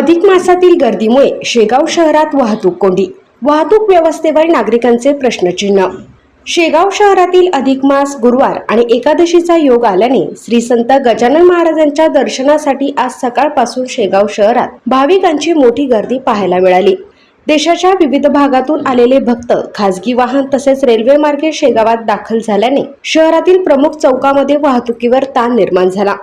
अधिक मासातील गर्दीमुळे शेगाव शहरात वाहतूक कोंडी, वाहतूक व्यवस्थेवर नागरिकांचे प्रश्नचिन्ह। शेगाव शहरातील अधिक मास गुरुवार आणि एकादशीचा योग आल्याने श्री संत गजानन महाराजांच्या दर्शनासाठी आज सकाळपासून शेगाव शहरात भाविकांची मोठी गर्दी पाहायला मिळाली। देशाच्या विविध भागातून आलेले भक्त खासगी वाहन तसेच रेल्वे मार्गे शेगावात दाखल झाल्याने शहरातील प्रमुख चौकामध्ये वाहतुकीवर ताण निर्माण झाला।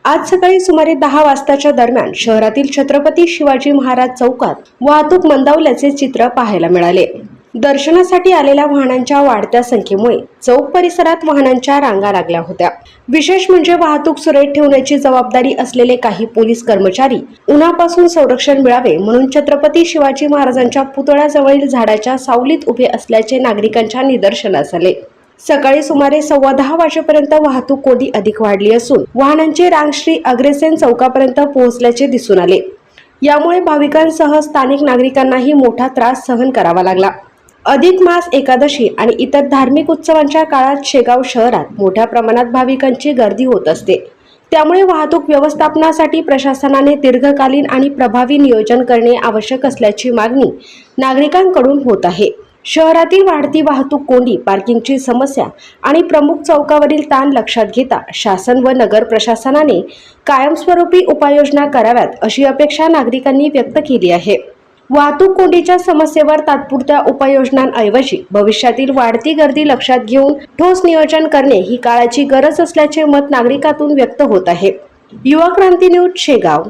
आज सकाळी सुमारे 10 वाजताच्या दरम्यान शहरातील छत्रपती शिवाजी महाराज चौकात वाहतूक मंदावल्याचे चित्र पाहायला मिळाले। दर्शनासाठी आलेल्या वाहनांच्या वाढत्या संख्येमुळे चौक परिसरात वाहनांच्या रांगा लागल्या होत्या। विशेष म्हणजे वाहतूक सुरळीत ठेवण्याची जबाबदारी असलेले काही पोलीस कर्मचारी उन्हापासून संरक्षण मिळावे म्हणून छत्रपती शिवाजी महाराजांच्या पुतळ्याजवळील झाडाच्या सावलीत उभे असल्याचे नागरिकांच्या निदर्शनास आले। सकाळी सुमारे 10:15 वाजेपर्यंत वाहतूक कोंडी अधिक वाढली असून वाहनांची रांग श्री अग्रेसेन चौकापर्यंत पोहोचल्याचे दिसून आले। यामुळे भाविकांसह स्थानिक नागरिकांनाही मोठा त्रास सहन करावा लागला। अधिक मास, एकादशी आणि इतर धार्मिक उत्सवांच्या काळात शेगाव शहरात मोठ्या प्रमाणात भाविकांची गर्दी होत असते। त्यामुळे वाहतूक व्यवस्थापनासाठी प्रशासनाने दीर्घकालीन आणि प्रभावी नियोजन करणे आवश्यक असल्याची मागणी नागरिकांकडून होत आहे। शहरातील वाढती वाहतूक कोंडी, पार्किंगची समस्या आणि प्रमुख चौकावरील ताण लक्षात घेता शासन व नगर प्रशासनाने कायमस्वरूपी उपाययोजना कराव्यात अशी अपेक्षा नागरिकांनी व्यक्त केली आहे। वाहतूक कोंडीच्या समस्येवर तात्पुरत्या उपाययोजनांऐवजी भविष्यातील वाढती गर्दी लक्षात घेऊन ठोस नियोजन करणे ही काळाची गरज असल्याचे मत नागरिकातून व्यक्त होत आहे। युवा क्रांती न्यूज शेगाव।